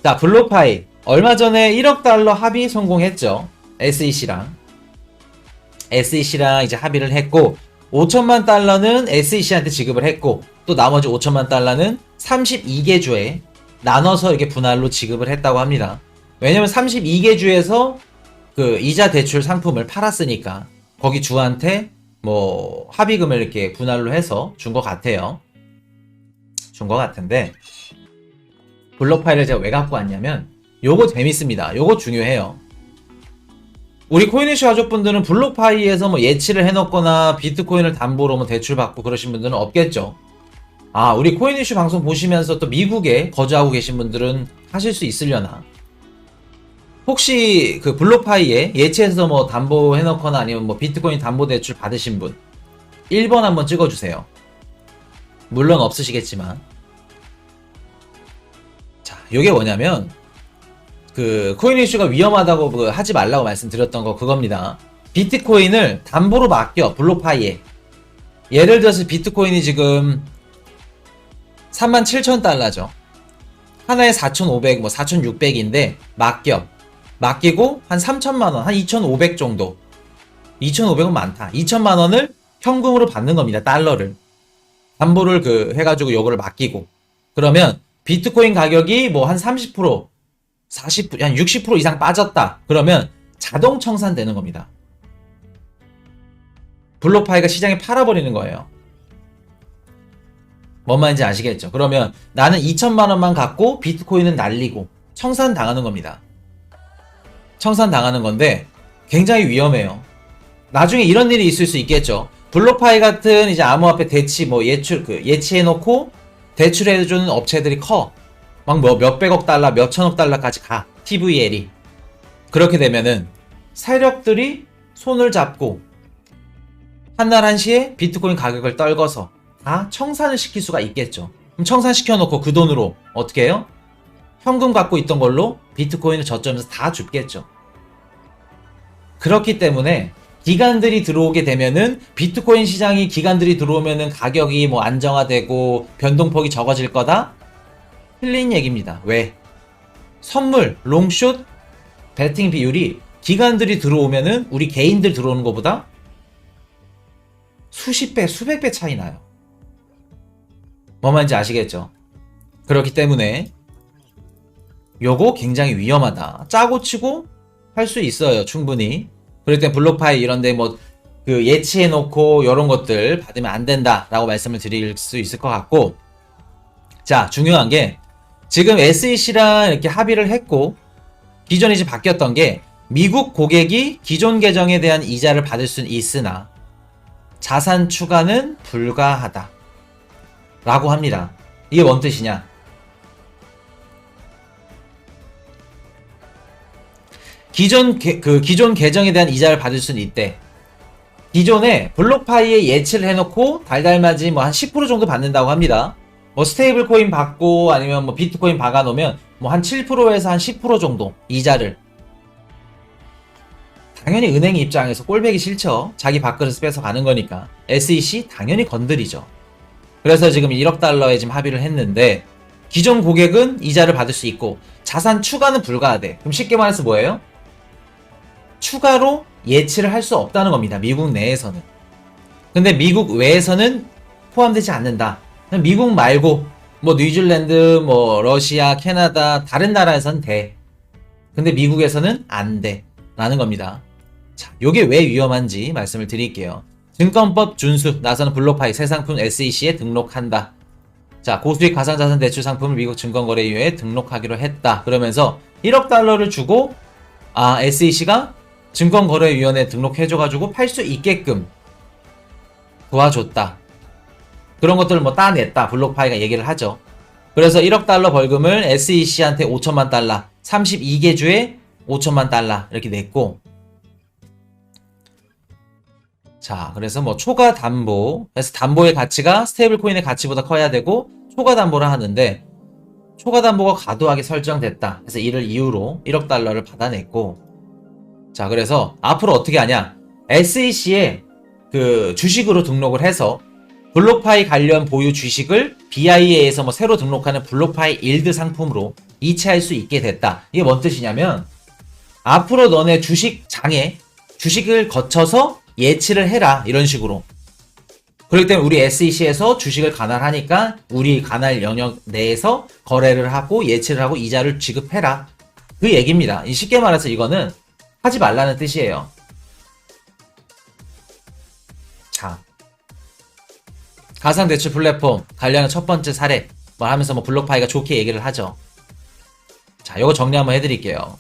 자, 블록파이. 얼마 전에 1억 달러 합의 성공했죠. SEC랑. SEC랑 이제 합의를 했고, 5천만 달러는 SEC한테 지급을 했고, 또 나머지 5천만 달러는 32개 주에 나눠서 이렇게 분할로 지급을 했다고 합니다. 왜냐면 32개 주에서 그 이자 대출 상품을 팔았으니까, 거기 주한테 뭐 합의금을 이렇게 분할로 해서 준 것 같아요. 준 것 같은데, 블록파이를 제가 왜 갖고 왔냐면 요거 재밌습니다. 요거 중요해요. 우리 코인이슈 가족분들은 블록파이에서 뭐 예치를 해놓거나 비트코인을 담보로 뭐 대출받고 그러신 분들은 없겠죠. 아, 우리 코인이슈 방송 보시면서 또 미국에 거주하고 계신 분들은 하실 수 있으려나. 혹시 그 블록파이에 예치해서 뭐 담보 해놓거나 아니면 뭐 비트코인 담보 대출 받으신 분 1번 한번 찍어주세요. 물론 없으시겠지만. 자, 요게 뭐냐면 그 코인 이슈가 위험하다고 그 하지 말라고 말씀드렸던 거 그겁니다. 비트코인을 담보로 맡겨 블록파이에. 예를 들어서 비트코인이 지금 37,000달러죠. 하나에 4,500, 뭐 4,600인데 맡기고 한 3천만원, 한 2,500 정도. 2,500은 많다. 2천만원을 현금으로 받는 겁니다. 달러를. 담보를 그 해가지고 요거를 맡기고. 그러면 비트코인 가격이 뭐 한 30%, 40%, 한 60% 이상 빠졌다. 그러면 자동 청산되는 겁니다. 블록파이가 시장에 팔아버리는 거예요. 뭔 말인지 아시겠죠? 그러면 나는 2천만 원만 갖고 비트코인은 날리고 청산당하는 겁니다. 청산당하는 건데 굉장히 위험해요. 나중에 이런 일이 있을 수 있겠죠. 블록파이 같은 이제 암호화폐 대치 뭐 예치해놓고 대출해주는 업체들이 커. 막 뭐 몇백억 달러, 몇천억 달러까지 가. TVL이. 그렇게 되면은 세력들이 손을 잡고 한날 한시에 비트코인 가격을 떨궈서 다 청산을 시킬 수가 있겠죠. 그럼 청산시켜놓고 그 돈으로 어떻게 해요? 현금 갖고 있던 걸로 비트코인을 저점에서 다 줍겠죠. 그렇기 때문에 기관들이 들어오게 되면은 비트코인 시장이 기관들이 들어오면은 가격이 뭐 안정화되고 변동폭이 적어질 거다? 틀린 얘기입니다. 왜? 선물, 롱숏, 베팅 비율이 기관들이 들어오면은 우리 개인들 들어오는 것보다 수십 배, 수백 배 차이 나요. 뭐 말인지 아시겠죠? 그렇기 때문에 요거 굉장히 위험하다. 짜고 치고 할 수 있어요. 충분히. 그럴 땐 블록파이 이런데 뭐 그 예치해놓고 이런 것들 받으면 안 된다라고 말씀을 드릴 수 있을 것 같고, 자, 중요한 게 지금 SEC랑 이렇게 합의를 했고 기존에 이제 바뀌었던 게 미국 고객이 기존 계정에 대한 이자를 받을 수는 있으나 자산 추가는 불가하다 라고 합니다. 이게 뭔 뜻이냐? 기존 계정에 대한 이자를 받을 수는 있대. 기존에 블록파이에 예치를 해놓고 달달맞이 뭐 한 10% 정도 받는다고 합니다. 뭐 스테이블 코인 받고 아니면 뭐 비트코인 박아놓으면 뭐 한 7%에서 한 10% 정도 이자를. 당연히 은행 입장에서 꼴배기 싫죠. 자기 밥그릇 뺏어 가는 거니까. SEC 당연히 건드리죠. 그래서 지금 1억 달러에 지금 합의를 했는데 기존 고객은 이자를 받을 수 있고 자산 추가는 불가하대. 그럼 쉽게 말해서 뭐예요? 추가로 예치를 할 수 없다는 겁니다. 미국 내에서는. 근데 미국 외에서는 포함되지 않는다. 미국 말고 뭐 뉴질랜드, 뭐 러시아, 캐나다 다른 나라에서는 돼. 근데 미국에서는 안 돼. 라는 겁니다. 자, 요게 왜 위험한지 말씀을 드릴게요. 증권법 준수, 나서는 블록파이 새 상품 SEC에 등록한다. 자, 고수익 가상자산 대출 상품을 미국 증권거래위원회에 등록하기로 했다. 그러면서 1억 달러를 주고 SEC가 증권거래위원회에 등록해줘가지고 팔 수 있게끔 도와줬다. 그런 것들을 뭐 따냈다. 블록파이가 얘기를 하죠. 그래서 1억 달러 벌금을 SEC한테 5천만 달러, 32개 주에 5천만 달러 이렇게 냈고, 자, 그래서 뭐 초과 담보, 그래서 담보의 가치가 스테이블 코인의 가치보다 커야 되고 초과 담보를 하는데 초과 담보가 과도하게 설정됐다. 그래서 이를 이유로 1억 달러를 받아냈고, 자, 그래서 앞으로 어떻게 하냐? SEC에 그 주식으로 등록을 해서 블록파이 관련 보유 주식을 BIA에서 뭐 새로 등록하는 블록파이 일드 상품으로 이체할 수 있게 됐다. 이게 뭔 뜻이냐면 앞으로 너네 주식장에 주식을 거쳐서 예치를 해라 이런 식으로. 그렇기 때문에 우리 SEC에서 주식을 관할하니까 우리 관할 영역 내에서 거래를 하고 예치를 하고 이자를 지급해라. 그 얘기입니다. 쉽게 말해서 이거는 하지 말라는 뜻이에요. 자, 가상대출 플랫폼 관련한 첫 번째 사례 말하면서 뭐 블록파이가 좋게 얘기를 하죠. 자, 요거 정리 한번 해드릴게요.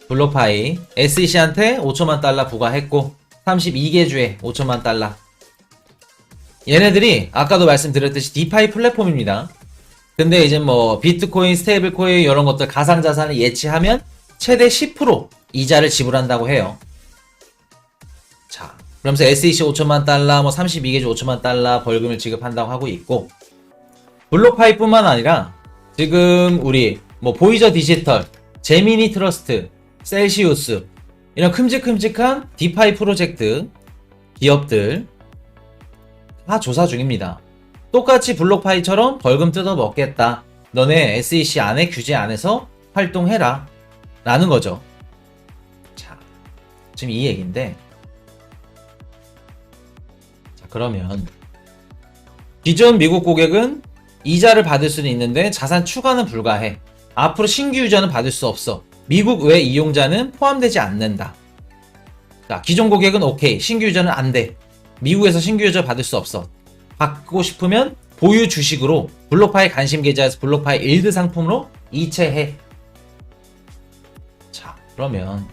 블록파이 SEC한테 5천만 달러 부과했고 32개 주에 5천만 달러. 얘네들이 아까도 말씀드렸듯이 디파이 플랫폼입니다. 근데 이제 뭐 비트코인, 스테이블코인 이런 것들 가상자산을 예치하면 최대 10% 이자를 지불한다고 해요. 자, 그러면서 SEC 5천만 달러, 뭐 32개 주 5천만 달러 벌금을 지급한다고 하고 있고, 블록파이뿐만 아니라 지금 우리 뭐 보이저 디지털, 제미니 트러스트, 셀시우스 이런 큼직큼직한 디파이 프로젝트 기업들 다 조사 중입니다. 똑같이 블록파이처럼 벌금 뜯어 먹겠다. 너네 SEC 안에 규제 안에서 활동해라. 라는 거죠. 자, 지금 이 얘기인데. 자, 그러면 기존 미국 고객은 이자를 받을 수는 있는데 자산 추가는 불가해. 앞으로 신규 유저는 받을 수 없어. 미국 외 이용자는 포함되지 않는다. 자, 기존 고객은 오케이. 신규 유저는 안 돼. 미국에서 신규 유저 받을 수 없어. 받고 싶으면 보유 주식으로 블록파이 관심 계좌에서 블록파이 일드 상품으로 이체해. 자, 그러면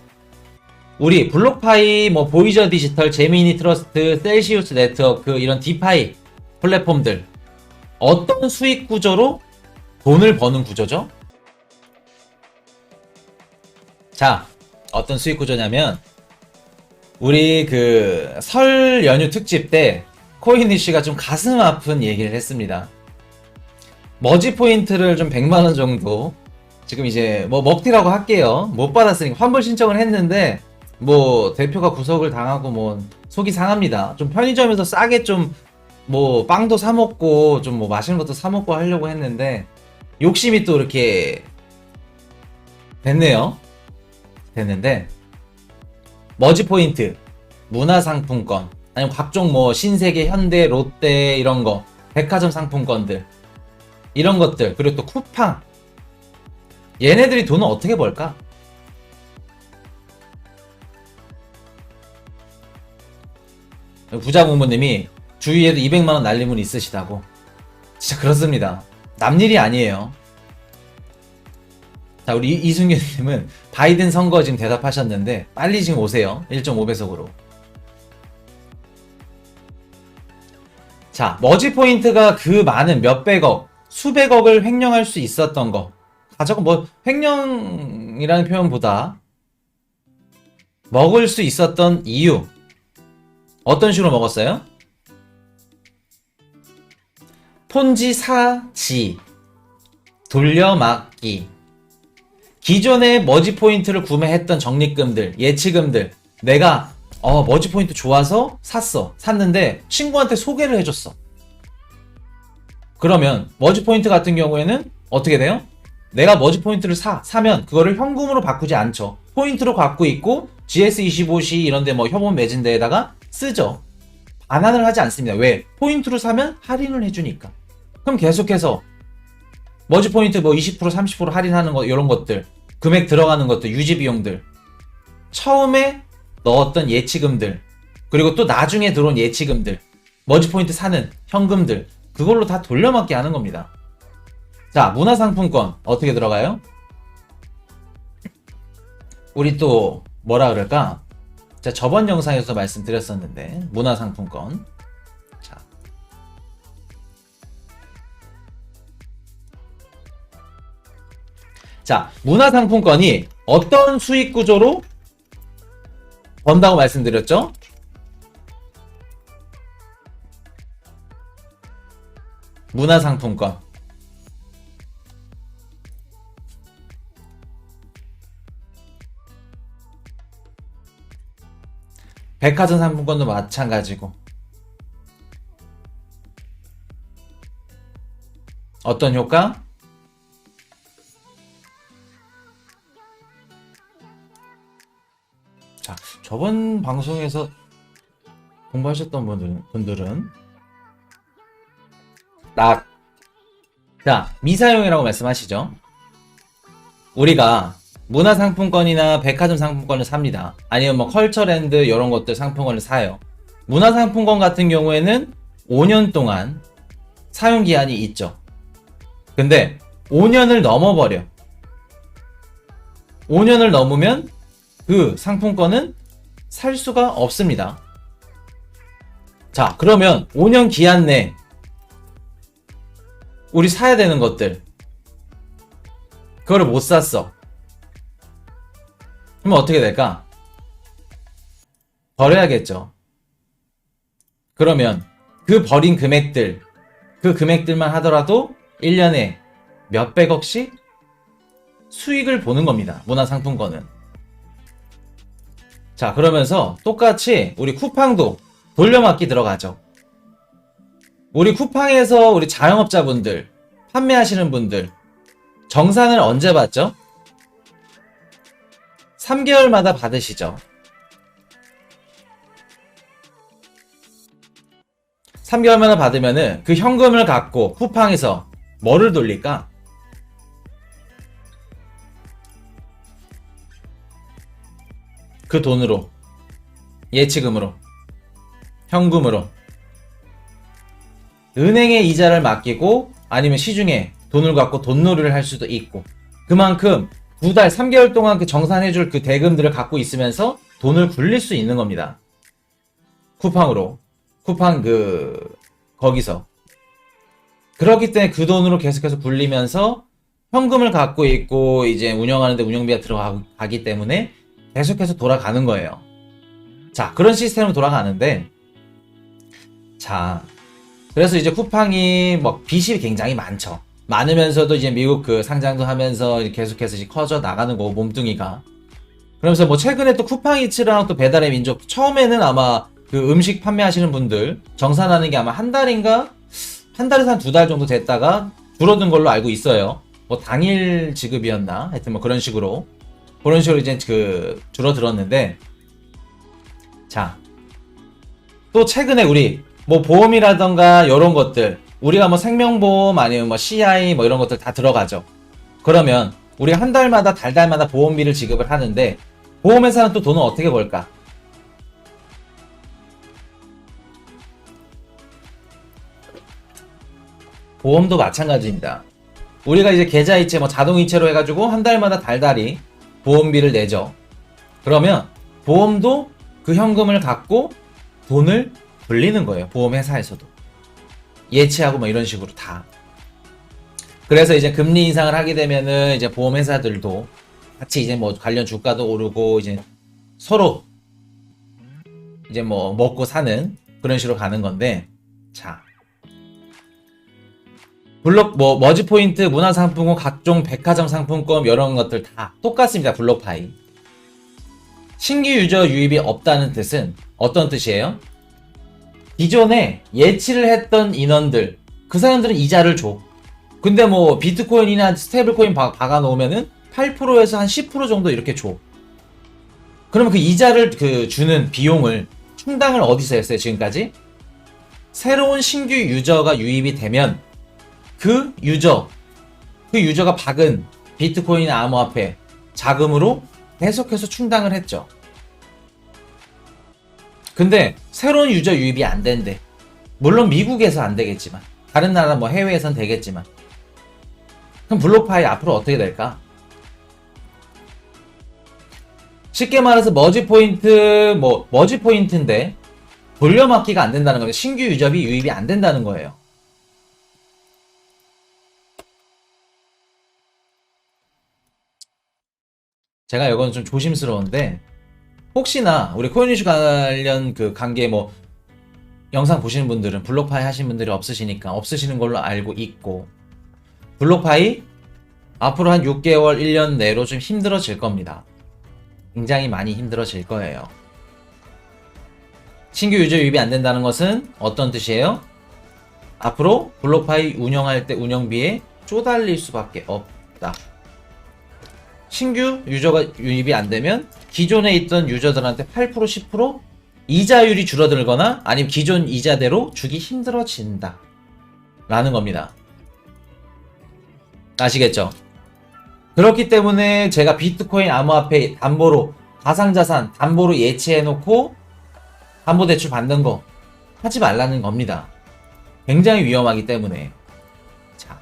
우리 블록파이, 뭐 보이저 디지털, 제미니 트러스트, 셀시우스 네트워크 이런 디파이 플랫폼들 어떤 수익 구조로 돈을 버는 구조죠? 자, 어떤 수익 구조냐면 우리 그 설 연휴 특집 때 코인이씨가 좀 가슴 아픈 얘기를 했습니다. 머지 포인트를 좀 100만원 정도 지금 이제 뭐 먹튀라고 할게요. 못 받았으니까 환불 신청을 했는데 뭐 대표가 구속을 당하고 뭐 속이 상합니다. 좀 편의점에서 싸게 좀 뭐 빵도 사 먹고 좀 뭐 맛있는 것도 사 먹고 하려고 했는데 욕심이 또 이렇게 됐는데 머지 포인트, 문화상품권, 아니면 각종 뭐 신세계, 현대, 롯데 이런 거, 백화점 상품권들 이런 것들, 그리고 또 쿠팡, 얘네들이 돈을 어떻게 벌까? 부자 부모님이 주위에도 200만원 날린 분 있으시다고. 진짜 그렇습니다. 남일이 아니에요. 자, 우리 이승윤님은 바이든 선거 지금 대답하셨는데 빨리 지금 오세요. 1.5배속으로. 자, 머지 포인트가 그 많은 몇백억, 수백억을 횡령할 수 있었던 거. 저거 뭐 횡령이라는 표현보다 먹을 수 있었던 이유. 어떤 식으로 먹었어요? 폰지 사지, 돌려막기. 기존에 머지 포인트를 구매했던 적립금들, 예치금들, 내가 머지 포인트 좋아서 샀는데 친구한테 소개를 해줬어. 그러면 머지 포인트 같은 경우에는 어떻게 돼요? 내가 머지 포인트를 사면 그거를 현금으로 바꾸지 않죠. 포인트로 갖고 있고 GS25C 이런데 뭐 협업 맺은 데에다가 쓰죠. 반환을 하지 않습니다. 왜? 포인트로 사면 할인을 해주니까. 그럼 계속해서 머지 포인트 뭐 20% 30% 할인하는 거 이런 것들, 금액 들어가는 것들, 유지 비용들, 처음에 넣었던 예치금들, 그리고 또 나중에 들어온 예치금들, 머지 포인트 사는 현금들, 그걸로 다 돌려막기 하는 겁니다. 자, 문화상품권 어떻게 들어가요? 우리 또 뭐라 그럴까? 제가 저번 영상에서 말씀드렸었는데 문화상품권. 자, 문화상품권이 어떤 수익 구조로 번다고 말씀드렸죠? 문화상품권. 백화점 상품권도 마찬가지고. 어떤 효과? 자, 저번 방송에서 공부하셨던 분들은 자, 미사용이라고 말씀하시죠. 우리가 문화상품권이나 백화점 상품권을 삽니다. 아니면 뭐 컬처랜드 이런 것들 상품권을 사요. 문화상품권 같은 경우에는 5년 동안 사용기한이 있죠. 근데 5년을 넘어버려. 5년을 넘으면 그 상품권은 살 수가 없습니다. 자, 그러면 5년 기한 내 우리 사야 되는 것들, 그거를 못 샀어. 그러면 어떻게 될까? 버려야겠죠. 그러면 그 버린 금액들, 그 금액들만 하더라도 1년에 몇백억씩 수익을 보는 겁니다. 문화상품권은. 자, 그러면서 똑같이 우리 쿠팡도 돌려막기 들어가죠. 우리 쿠팡에서 우리 자영업자분들, 판매하시는 분들, 정산을 언제 받죠? 3개월마다 받으시죠. 3개월마다 받으면은 그 현금을 갖고 쿠팡에서 뭐를 돌릴까? 그 돈으로, 예치금으로, 현금으로 은행에 이자를 맡기고 아니면 시중에 돈을 갖고 돈놀이를 할 수도 있고, 그만큼 2달, 3개월 동안 그 정산해줄 그 대금들을 갖고 있으면서 돈을 굴릴 수 있는 겁니다. 쿠팡으로. 쿠팡 거기서. 그렇기 때문에 그 돈으로 계속해서 굴리면서 현금을 갖고 있고 이제 운영하는데 운영비가 들어가기 때문에 계속해서 돌아가는 거예요. 자, 그런 시스템으로 돌아가는데, 자, 그래서 이제 쿠팡이 뭐 빚이 굉장히 많죠. 많으면서도 이제 미국 그 상장도 하면서 계속해서 이제 커져 나가는 거고, 몸뚱이가. 그러면서 뭐 최근에 또 쿠팡이츠랑 또 배달의 민족, 처음에는 아마 그 음식 판매하시는 분들 정산하는 게 아마 한 달에서 한 2달 정도 됐다가 줄어든 걸로 알고 있어요. 뭐 당일 지급이었나? 하여튼 뭐 그런 식으로 이제 줄어들었는데, 자, 또 최근에 우리 뭐 보험이라던가 이런 것들, 우리가 뭐 생명보험 아니면 뭐 CI 뭐 이런 것들 다 들어가죠. 그러면 우리가 한 달마다 달마다 보험비를 지급을 하는데, 보험회사는 또 돈을 어떻게 벌까? 보험도 마찬가지입니다. 우리가 이제 계좌이체, 뭐 자동이체로 해가지고 한 달마다 달달이 보험비를 내죠. 그러면 보험도 그 현금을 갖고 돈을 불리는 거예요. 보험회사에서도. 예치하고 뭐 이런 식으로 다. 그래서 이제 금리 인상을 하게 되면은 이제 보험회사들도 같이 이제 뭐 관련 주가도 오르고 이제 서로 이제 뭐 먹고 사는 그런 식으로 가는 건데, 자. 머지포인트, 문화상품권, 각종 백화점 상품권 이런 것들 다 똑같습니다. 블록파이. 신규 유저 유입이 없다는 뜻은 어떤 뜻이에요? 기존에 예치를 했던 인원들, 그 사람들은 이자를 줘. 근데 뭐 비트코인이나 스테이블코인 박아놓으면은 8%에서 한 10% 정도 이렇게 줘. 그러면 그 이자를 주는 비용을 충당을 어디서 했어요, 지금까지? 새로운 신규 유저가 유입이 되면 그 유저가 박은 비트코인 암호화폐 자금으로 계속해서 충당을 했죠. 근데 새로운 유저 유입이 안 된대. 물론 미국에서 안 되겠지만, 다른 나라 뭐 해외에선 되겠지만. 그럼 블록파이 앞으로 어떻게 될까? 쉽게 말해서 머지포인트인데 돌려막기가 안 된다는 거예요. 신규 유저비 유입이 안 된다는 거예요. 제가 이건 좀 조심스러운데, 혹시나 우리 코인이슈 관련 그 관계 뭐 영상 보시는 분들은 블록파이 하신 분들이 없으시니까 없으시는 걸로 알고 있고, 블록파이 앞으로 한 6개월, 1년 내로 좀 힘들어질 겁니다. 굉장히 많이 힘들어질 거예요. 신규 유저 유입이 안 된다는 것은 어떤 뜻이에요? 앞으로 블록파이 운영할 때 운영비에 쪼달릴 수밖에 없다. 신규 유저가 유입이 안 되면 기존에 있던 유저들한테 8% 10% 이자율이 줄어들거나 아니면 기존 이자대로 주기 힘들어진다 라는 겁니다. 아시겠죠? 그렇기 때문에 제가 비트코인 암호화폐 담보로 가상자산 담보로 예치해놓고 담보대출 받는 거 하지 말라는 겁니다. 굉장히 위험하기 때문에. 자,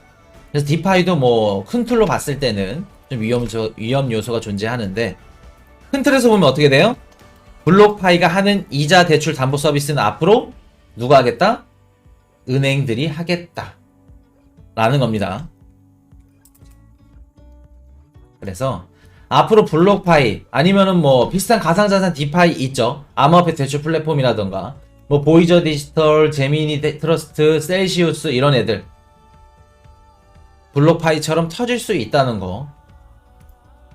그래서 디파이도 뭐 큰 틀로 봤을 때는 좀 위험 요소가 존재하는데, 큰 틀에서 보면 어떻게 돼요? 블록파이가 하는 이자 대출 담보 서비스는 앞으로 누가 하겠다? 은행들이 하겠다 라는 겁니다. 그래서 앞으로 블록파이 아니면은 뭐 비슷한 가상자산 디파이 있죠. 암호화폐 대출 플랫폼이라던가 뭐 보이저 디지털, 제미니 트러스트, 셀시우스 이런 애들 블록파이처럼 터질 수 있다는 거.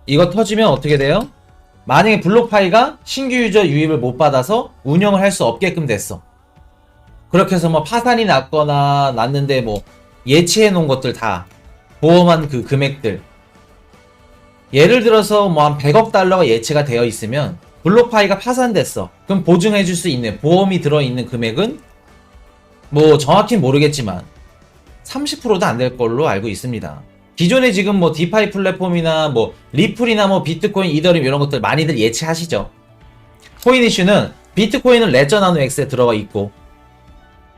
이거 터지면 어떻게 돼요? 만약에 블록파이가 신규 유저 유입을 못 받아서 운영을 할 수 없게끔 됐어. 그렇게 해서 뭐 파산이 났는데 뭐 예치해 놓은 것들 다 보험한 그 금액들, 예를 들어서 뭐 한 100억 달러가 예치가 되어 있으면 블록파이가 파산됐어. 그럼 보증해 줄 수 있는 보험이 들어있는 금액은 뭐 정확히 모르겠지만 30%도 안 될 걸로 알고 있습니다. 기존에 지금 뭐 디파이 플랫폼이나 뭐 리플이나 뭐 비트코인, 이더리움 이런 것들 많이들 예치하시죠. 코인 이슈는 비트코인은 레저 나노 X에 들어가 있고,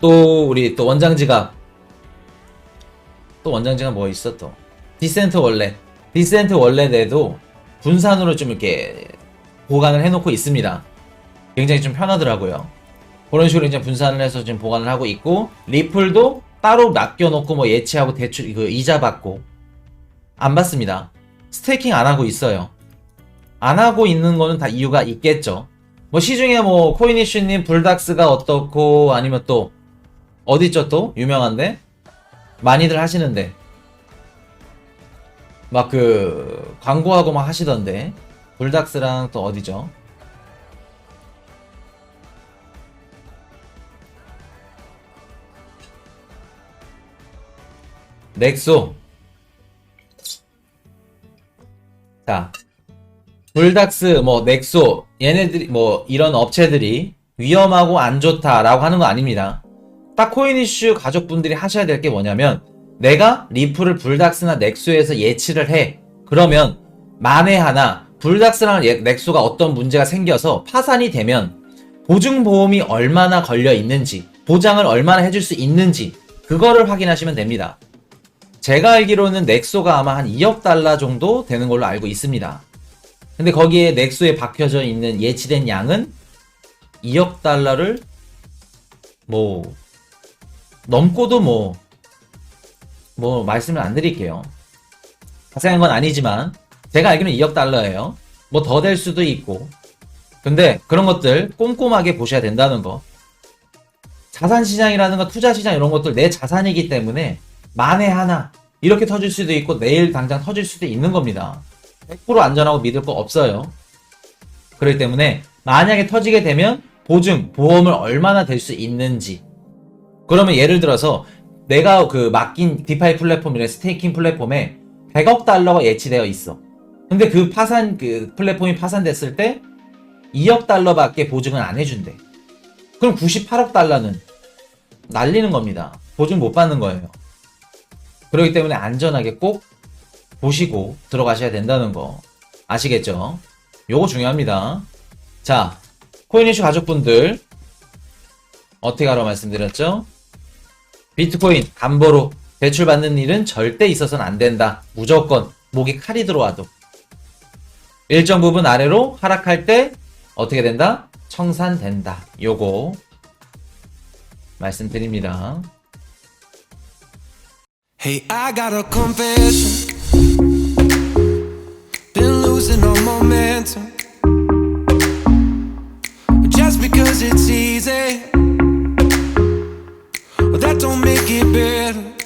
또 우리 또 원장지가 뭐 있어 또 디센트 월렛에도 분산으로 좀 이렇게 보관을 해놓고 있습니다. 굉장히 좀 편하더라고요. 그런 식으로 이제 분산을 해서 지금 보관을 하고 있고, 리플도 따로 맡겨놓고 뭐 예치하고 대출 그 이자 받고 안 받습니다. 스테이킹 안 하고 있어요. 안 하고 있는 거는 다 이유가 있겠죠. 뭐 시중에 뭐 코인이슈님 불닥스가 어떻고 아니면 또 어디있죠 또 유명한데 많이들 하시는데 막 그 광고하고 막 하시던데 불닥스랑 또 어디죠? 넥소. 자, 불닥스, 뭐 넥소, 얘네들이 뭐 이런 업체들이 위험하고 안 좋다라고 하는 거 아닙니다. 딱 코인이슈 가족분들이 하셔야 될 게 뭐냐면, 내가 리플을 불닥스나 넥소에서 예치를 해. 그러면 만에 하나 불닥스랑 넥소가 어떤 문제가 생겨서 파산이 되면 보증보험이 얼마나 걸려 있는지, 보장을 얼마나 해줄 수 있는지 그거를 확인하시면 됩니다. 제가 알기로는 넥소가 아마 한 2억 달러 정도 되는 걸로 알고 있습니다. 근데 거기에 넥소에 박혀져 있는 예치된 양은 2억 달러를 뭐 넘고도 뭐 말씀을 안 드릴게요. 자세한 건 아니지만 제가 알기로는 2억 달러예요. 뭐 더 될 수도 있고. 근데 그런 것들 꼼꼼하게 보셔야 된다는 거. 자산시장이라는 거, 투자시장 이런 것들 내 자산이기 때문에 만에 하나 이렇게 터질 수도 있고 내일 당장 터질 수도 있는 겁니다. 100% 안전하고 믿을 거 없어요. 그렇기 때문에 만약에 터지게 되면 보험을 얼마나 될 수 있는지. 그러면 예를 들어서 내가 그 맡긴 디파이 플랫폼이나 스테이킹 플랫폼에 100억 달러가 예치되어 있어. 근데 그 플랫폼이 파산됐을 때 2억 달러밖에 보증을 안 해준대. 그럼 98억 달러는 날리는 겁니다. 보증 못 받는 거예요. 그렇기 때문에 안전하게 꼭 보시고 들어가셔야 된다는 거 아시겠죠? 요거 중요합니다. 자, 코인이슈 가족분들 어떻게 하라고 말씀드렸죠? 비트코인 담보로 대출받는 일은 절대 있어서는 안 된다. 무조건 목에 칼이 들어와도 일정 부분 아래로 하락할 때 어떻게 된다? 청산된다. 요거 말씀드립니다. Hey, I got a confession. Been losing all momentum. Just because it's easy, but that don't make it better.